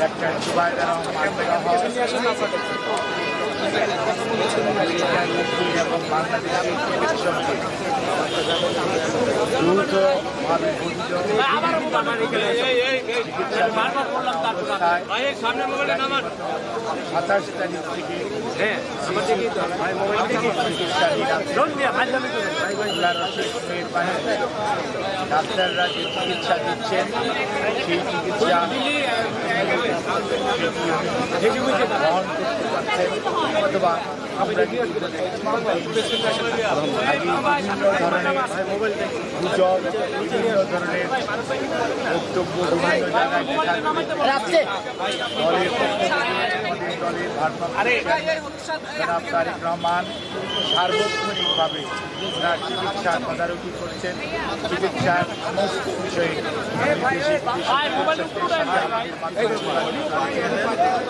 Doctor Zubaida এবং বাংলাদেশের চিকিৎসককে দ্রুতভাবে সাতাশ তারিখ থেকে ডাক্তাররা যে চিকিৎসা দিচ্ছেন সেই চিকিৎসা গ্রহণ করতে পারছেন অথবা আমরা বিভিন্ন ধরনের গুজব বিভিন্ন ধরনের বক্তব্য বিভিন্ন জায়গায় দলের দলের জনাব তারেক রহমান সার্বক্ষণিকভাবে তার চিকিৎসার তদারকি করছেন চিকিৎসার সমস্ত বিষয়ে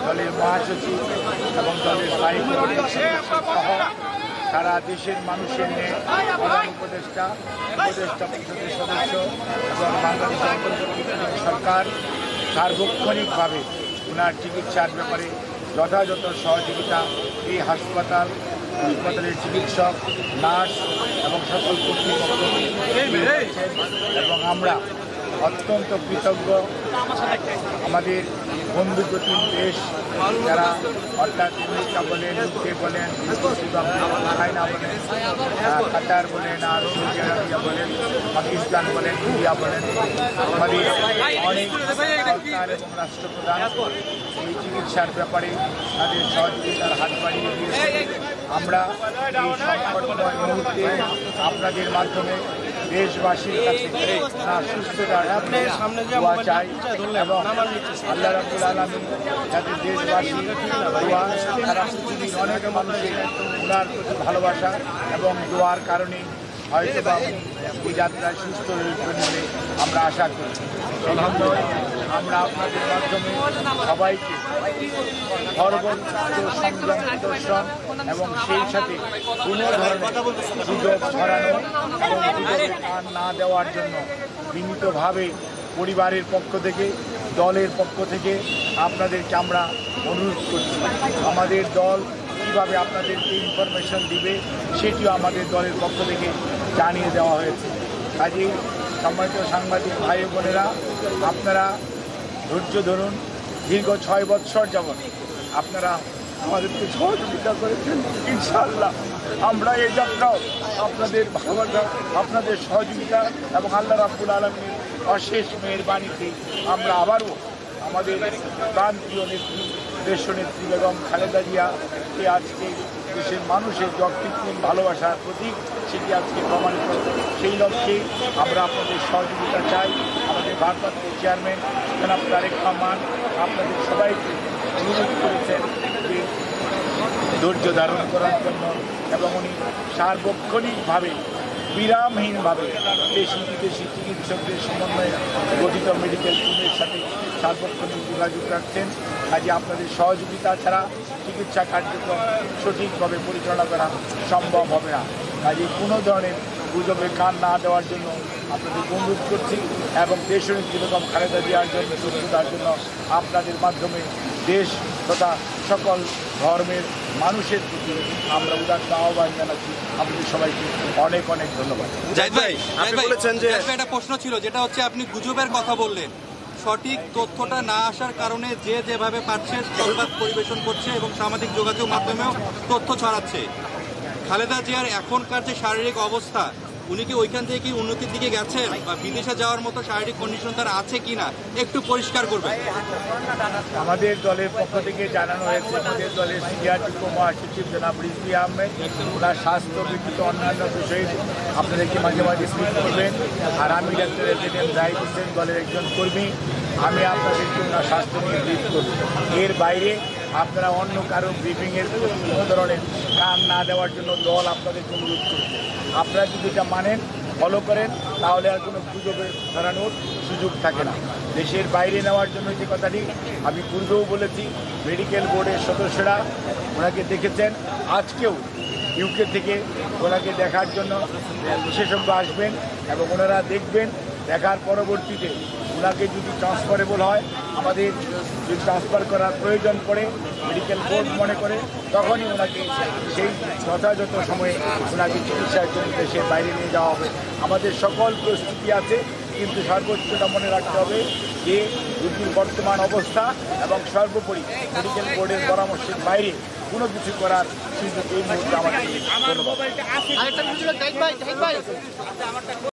দলের মহাসচিব এবং দলের সারা দেশের মানুষের নিয়ে প্রধান উপদেষ্টা পরিষদের সদস্য এবং বাংলাদেশের অন্তর্বর্তীকালীন সরকার সার্বক্ষণিকভাবে ওনার চিকিৎসার ব্যাপারে যথাযথ সহযোগিতা এই হাসপাতালের চিকিৎসক নার্স এবং সকল কর্তৃপক্ষ এবং আমরা অত্যন্ত কৃতজ্ঞ আমাদের বন্ধুপ্রতিম দেশ যারা অর্থাৎ আমেরিকা বলেন ইউকে বলেন চায়না বলেন কাতার বলেন আর সৌদি আরবিয়া বলেন পাকিস্তান বলেন ইন্ডিয়া বলেন আমাদের অনেক সরকার এবং রাষ্ট্রপ্রধান এই চিকিৎসার ব্যাপারে তাদের সহযোগিতার হাত বাড়িয়ে দিয়েছে আমরা এই সংকটময় মুহূর্তে আপনাদের মাধ্যমে দেশবাসীর কাছে সুস্থতা দোয়া চাই এবং আল্লাহ রাব্বুল আলামিন যাতে দেশবাসী দোয়া সারা পৃথিবীর অনেক মানুষের ওনার প্রতি ভালোবাসা এবং দোয়ার কারণে হয়তো বা এই যাত্রায় সুস্থ রয়েছেন বলে আমরা আশা করি আমরা আপনাদের মাধ্যমে সবাইকে সর্বোচ্চ সংযম প্রদর্শন এবং সেই সাথে কোনো ধরনের সুযোগ ছড়ানো এবং সুযোগের কান না দেওয়ার জন্য বিনীতভাবে পরিবারের পক্ষ থেকে দলের পক্ষ থেকে আপনাদেরকে আমরা অনুরোধ করছি আমাদের দল কীভাবে আপনাদেরকে ইনফরমেশন দিবে সেটিও আমাদের দলের পক্ষ থেকে জানিয়ে দেওয়া হয়েছে কাজেই সম্মানিত সাংবাদিক ভাই বোনেরা আপনারা ধৈর্য ধরুন দীর্ঘ 6 বৎসর যাবৎ আপনারা আমাদেরকে সহযোগিতা করেছেন ইনশাআল্লাহ আমরা এই যাত্রাও আপনাদের ভালোবাসা আপনাদের সহযোগিতা এবং আল্লাহ রাব্বুল আলামিনের অশেষ মেহেরবানিতে আমরা আবারও আমাদের প্রান্তীয় নেত্রী দেশনেত্রী বেগম খালেদা জিয়াকে আজকে দেশের মানুষের যৎকৃত্রিম ভালোবাসার প্রতীক সেটি আজকে প্রমাণিত সেই লক্ষ্যে আমরা আপনাদের সহযোগিতা চাই আমাদের ভারপ্রাপ্ত চেয়ারম্যান জনাব তারেক রহমান আপনাদের সবাইকে অনুরোধ করেছেন যে ধৈর্য ধারণ করার জন্য এবং উনি সার্বক্ষণিকভাবে বিরামহীনভাবে দেশি বিদেশি চিকিৎসকদের সমন্বয়ে গঠিত মেডিকেল টিমের সাথে সার্বক্ষণিক যোগাযোগ রাখছেন কাজে আপনাদের সহযোগিতা ছাড়া চিকিৎসা কার্যক্রম সঠিকভাবে পরিচালনা করা সম্ভব হবে না কাজে কোনো ধরনের গুজবে কান না দেওয়ার জন্য আপনাদের অনুরোধ করছি এবং দেশনেত্রী বেগম খালেদা জিয়ার জন্য সুস্থতার জন্য আপনাদের মাধ্যমে দেশ তথা সকল ধর্মের মানুষের প্রতি আমরা উদাত্ত আহ্বান জানাচ্ছি আপনাদের সবাইকে অনেক অনেক ধন্যবাদ। জাহিদ ভাই বলেছেন যে একটা প্রশ্ন ছিল যেটা হচ্ছে আপনি গুজবের কথা বললেন সঠিক তথ্যটা না আসার কারণে যে যেভাবে পারছে সংবাদ পরিবেশন করছে এবং সামাজিক যোগাযোগ মাধ্যমেও তথ্য ছড়াচ্ছে খালেদা জিয়ার এখনকার যে শারীরিক অবস্থা উনি কি ওইখান থেকে কি উন্নতির দিকে গেছেন বা বিদেশে যাওয়ার মতো শারীরিক কন্ডিশন তার আছে কিনা একটু পরিষ্কার করবেন। আমাদের দলের পক্ষ থেকে জানানো হয়েছে আমাদের দলের সিনিয়র যুগ্ম মহাসচিব জনাব রিজভী আহমেদ ওনার স্বাস্থ্য ব্যতীত অন্যান্য বিষয়ে আপনাদেরকে মাঝে মাঝে স্পিক করবেন আর আমি ডাক্তার এম জাহিদ হোসেন দলের একজন কর্মী আমি আপনাদেরকে ওনার স্বাস্থ্য নিয়ে ব্রিফ করব এর বাইরে আপনারা অন্য কারো ব্রিফিংয়ের কোনো ধরনের কান না দেওয়ার জন্য দল আপনাদেরকে অনুরোধ করবে আপনারা যদি এটা মানেন ফলো করেন তাহলে আর কোনো গুজবে ধরানোর সুযোগ থাকে না দেশের বাইরে নেওয়ার জন্য যে কথাটি আমি পূর্বেও বলেছি মেডিকেল বোর্ডের সদস্যরা ওনাকে দেখেছেন আজকেও ইউকে থেকে ওনাকে দেখার জন্য বিশেষজ্ঞ আসবেন এবং ওনারা দেখবেন। দেখার পরবর্তীতে ওনাকে যদি ট্রান্সফারেবল হয়, আমাদের যদি ট্রান্সফার করার প্রয়োজন পড়ে, মেডিকেল বোর্ড মনে করে, তখনই ওনাকে সেই যথাযথ সময়ে ওনাকে চিকিৎসার জন্য দেশের বাইরে নিয়ে যাওয়া হবে। আমাদের সকল প্রস্তুতি আছে, কিন্তু সর্বোচ্চটা মনে রাখতে হবে যে রোগীর বর্তমান অবস্থা এবং সর্বোপরি মেডিকেল বোর্ডের পরামর্শের বাইরে কোনো কিছু করার সুযোগ এই মুহূর্তে আমাদের।